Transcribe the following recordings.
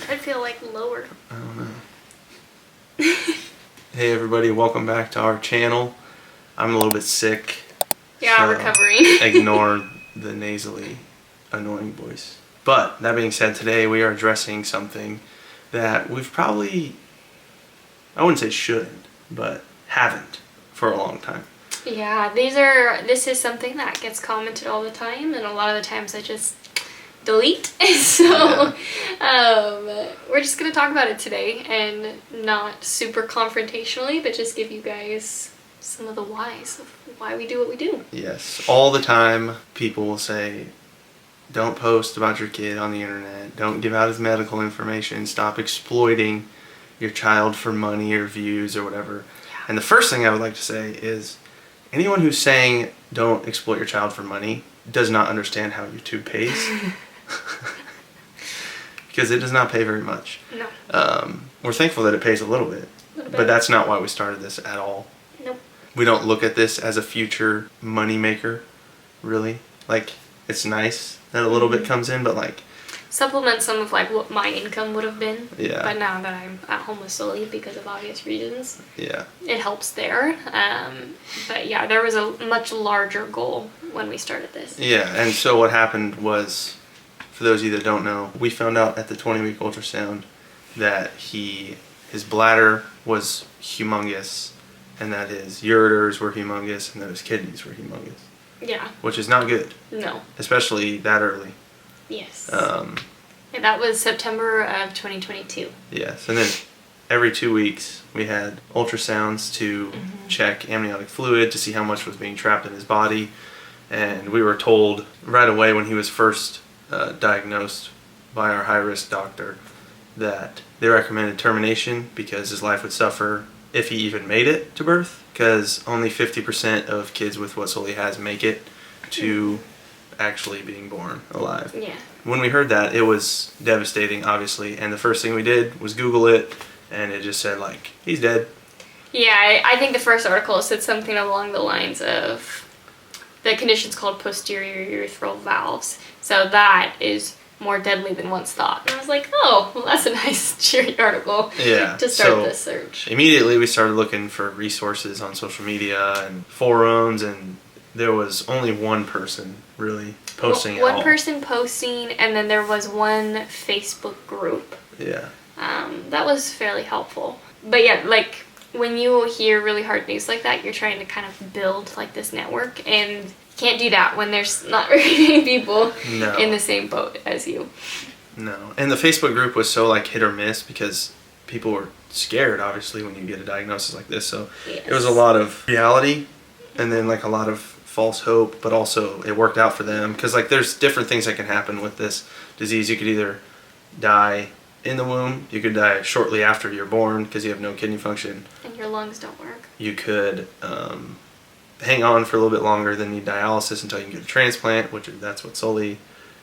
I feel like lower. I don't know. Hey everybody, welcome back to our channel. I'm a little bit sick. Yeah, so recovering. Ignore the nasally, annoying voice. But that being said, today we are addressing something that we've probably, I wouldn't say shouldn't, but haven't for a long time. Yeah, this is something that gets commented all the time, and a lot of the times I just delete. So we're just gonna talk about it today, and not super confrontationally, but just give you guys some of the whys of why we do what we do. Yes, all the time people will say, don't post about your kid on the internet, don't give out his medical information, stop exploiting your child for money or views or whatever. Yeah. And the first thing I would like to say is, anyone who's saying don't exploit your child for money does not understand how YouTube pays. Because it does not pay very much. No. We're thankful that it pays a little bit, but that's not why we started this at all. Nope. We don't look at this as a future money maker, really. Like, it's nice that a little bit comes in, but like... Supplement some of like what my income would have been. Yeah. But now that I'm at home with Sully because of obvious reasons. Yeah. It helps there. But yeah, there was a much larger goal when we started this. Yeah, and so what happened was, for those of you that don't know, we found out at the 20-week ultrasound that his bladder was humongous, and that his ureters were humongous, and that his kidneys were humongous. Yeah. Which is not good. No. Especially that early. Yes. And that was September of 2022. Yes, and then every 2 weeks we had ultrasounds to check amniotic fluid to see how much was being trapped in his body, and we were told right away when he was first diagnosed by our high-risk doctor that they recommended termination because his life would suffer if he even made it to birth, because only 50% of kids with what Sully has make it to actually being born alive. Yeah. When we heard that, it was devastating, obviously, and the first thing we did was Google it, and it just said, like, he's dead. Yeah, I think the first article said something along the lines of the condition's called posterior urethral valves, so that is more deadly than once thought. And I was like, oh, well, that's a nice, cheery article to start this search. Immediately we started looking for resources on social media and forums, and there was only one person really posting One person posting, and then there was one Facebook group. Yeah. That was fairly helpful. But yeah, like, when you hear really hard news like that, you're trying to kind of build, like, this network, and you can't do that when there's not very many people in the same boat as you. No. And the Facebook group was so, like, hit or miss because people were scared, obviously, when you get a diagnosis like this. So it was a lot of reality and then, like, a lot of false hope, but also it worked out for them because, like, there's different things that can happen with this disease. You could either die in the womb, you could die shortly after you're born because you have no kidney function, and your lungs don't work. You could hang on for a little bit longer, then need dialysis until you can get a transplant, which that's what Sully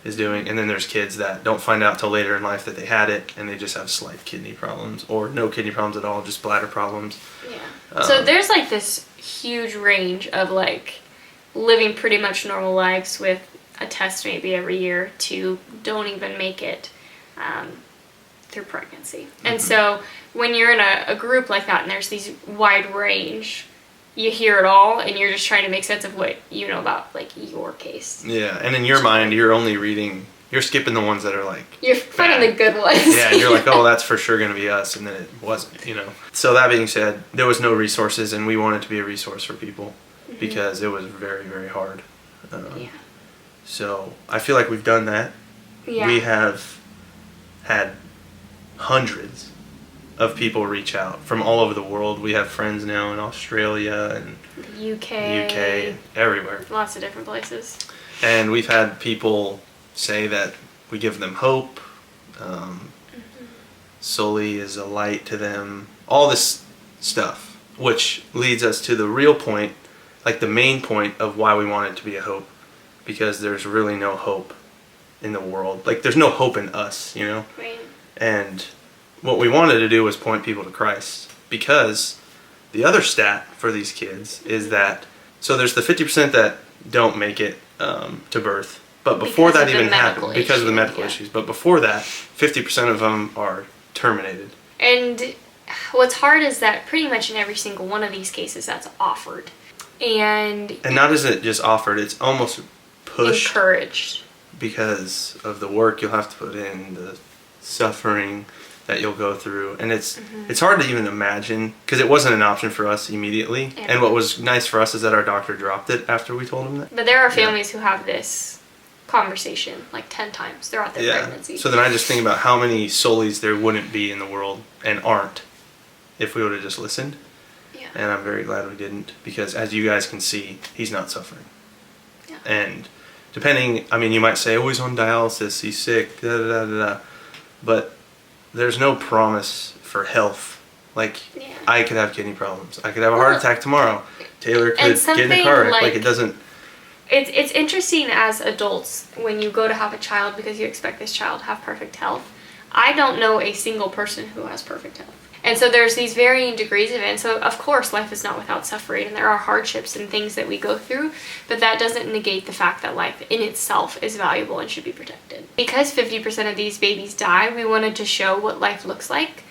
is doing. And then there's kids that don't find out till later in life that they had it, and they just have slight kidney problems or no kidney problems at all, just bladder problems. Yeah. So there's like this huge range of like living pretty much normal lives with a test maybe every year to don't even make it through pregnancy. And so when you're in a group like that and there's these wide range, you hear it all and you're just trying to make sense of what you know about like your case. Yeah, and in your mind you're only reading, you're skipping the ones that are like you're finding the good ones. Yeah, and you're like, oh, that's for sure going to be us, and then it wasn't, you know. So that being said, there was no resources, and we wanted to be a resource for people because it was very, very hard. Yeah. So I feel like we've done that. Yeah. We have had hundreds of people reach out from all over the world. We have friends now in Australia and the UK, everywhere. Lots of different places. And we've had people say that we give them hope. Sully is a light to them. All this stuff, which leads us to the real point, like the main point of why we want it to be a hope, because there's really no hope in the world. Like, there's no hope in us, you know? Right. And what we wanted to do was point people to Christ, because the other stat for these kids is that, so there's the 50% that don't make it to birth, But before Because that of the even medical happened, because of the issue, medical yeah. issues. But before that, 50% of them are terminated. And what's hard is that pretty much in every single one of these cases that's offered. And not is it just offered, it's almost pushed. Encouraged. Because of the work you'll have to put in, the suffering that you'll go through. And it's hard to even imagine, because it wasn't an option for us immediately. Yeah. And what was nice for us is that our doctor dropped it after we told him that. But there are families who have this conversation like 10 times throughout their pregnancy. So then I just think about how many Sullys there wouldn't be in the world and aren't if we would have just listened. Yeah. And I'm very glad we didn't, because as you guys can see, he's not suffering. Yeah. And depending, I mean, you might say, oh, he's on dialysis, he's sick, da da da da. But there's no promise for health. Like, I could have kidney problems. I could have a heart attack tomorrow. Taylor could get in a car wreck. Like, it doesn't... It's interesting as adults when you go to have a child because you expect this child to have perfect health. I don't know a single person who has perfect health. And so there's these varying degrees of it. And so, of course, life is not without suffering, and there are hardships and things that we go through, but that doesn't negate the fact that life in itself is valuable and should be protected. Because 50% of these babies die, we wanted to show what life looks like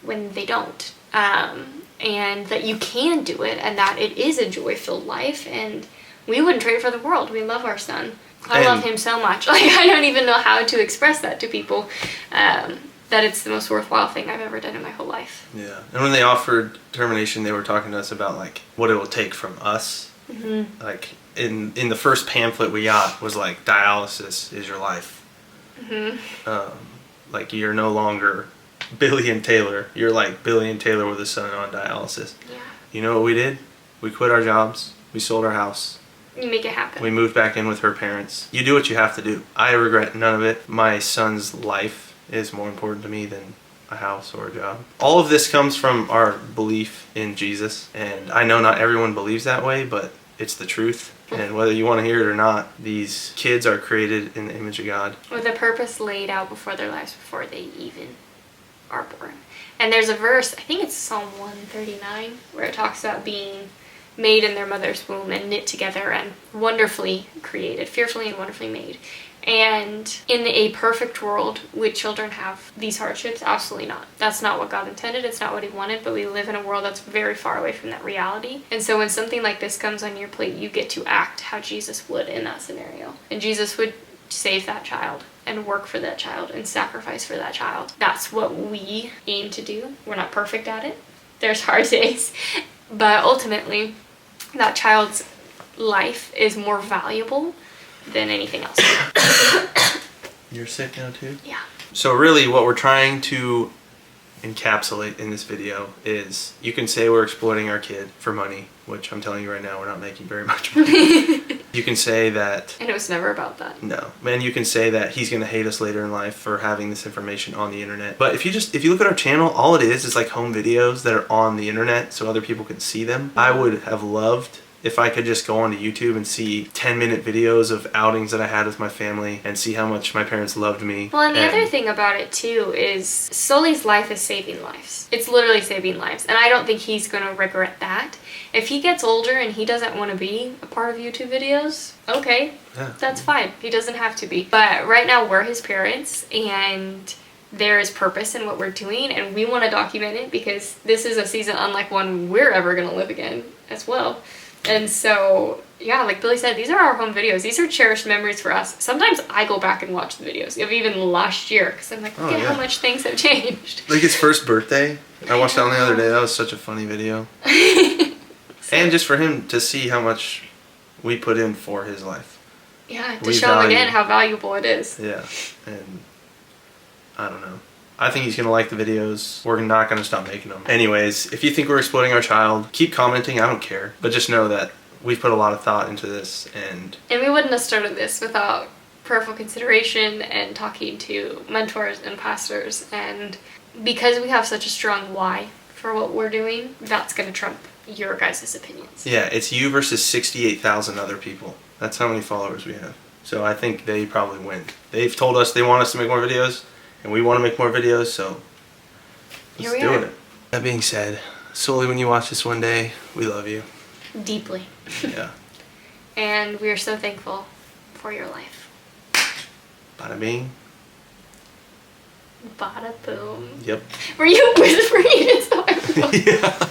when they don't. And that you can do it, and that it is a joy-filled life, and we wouldn't trade it for the world. We love our son. I love him so much. Like, I don't even know how to express that to people. That it's the most worthwhile thing I've ever done in my whole life. Yeah. And when they offered termination, they were talking to us about, like, what it will take from us. Mm-hmm. Like, in the first pamphlet we got was, like, dialysis is your life. Mm-hmm. Like, you're no longer Billy and Taylor. You're like Billy and Taylor with a son on dialysis. Yeah. You know what we did? We quit our jobs. We sold our house. You make it happen. We moved back in with her parents. You do what you have to do. I regret none of it. My son's life is more important to me than a house or a job. All of this comes from our belief in Jesus, and I know not everyone believes that way, but it's the truth. And whether you want to hear it or not, these kids are created in the image of God. With a purpose laid out before their lives, before they even are born. And there's a verse, I think it's Psalm 139, where it talks about being made in their mother's womb and knit together and wonderfully created, fearfully and wonderfully made. And in a perfect world, would children have these hardships? Absolutely not. That's not what God intended. It's not what he wanted, but we live in a world that's very far away from that reality. And so when something like this comes on your plate, you get to act how Jesus would in that scenario. And Jesus would save that child and work for that child and sacrifice for that child. That's what we aim to do. We're not perfect at it. There's hard days. But ultimately, that child's life is more valuable than anything else. You're sick now too? Yeah. So really what we're trying to encapsulate in this video is, you can say we're exploiting our kid for money, which I'm telling you right now, we're not making very much money. You can say that... And it was never about that. No. And you can say that he's going to hate us later in life for having this information on the internet. But if you look at our channel, all it is like home videos that are on the internet so other people can see them. I would have loved if I could just go onto YouTube and see 10-minute videos of outings that I had with my family and see how much my parents loved me. Well, and the other thing about it too is Sully's life is saving lives. It's literally saving lives. And I don't think he's going to regret that. If he gets older and he doesn't want to be a part of YouTube videos, okay, that's fine. He doesn't have to be. But right now we're his parents, and there is purpose in what we're doing, and we want to document it because this is a season unlike one we're ever going to live again as well. And so, yeah, like Billy said, these are our home videos. These are cherished memories for us. Sometimes I go back and watch the videos of even last year because I'm like, look at how much things have changed. Like his first birthday. I watched that on the other day. That was such a funny video. And just for him to see how much we put in for his life. Yeah, to show him again how valuable it is. Yeah, and I don't know. I think he's going to like the videos. We're not going to stop making them. Anyways, if you think we're exploiting our child, keep commenting. I don't care. But just know that we've put a lot of thought into this. And we wouldn't have started this without prayerful consideration and talking to mentors and pastors. And because we have such a strong why for what we're doing, that's going to trump your guys' opinions. Yeah, it's you versus 68,000 other people. That's how many followers we have. So I think they probably win. They've told us they want us to make more videos. And we want to make more videos, so let's do it. That being said, Sully, when you watch this one day, we love you. Deeply. Yeah. And we are so thankful for your life. Bada bing. Bada boom. Yep. Were you whispering it so I Yeah.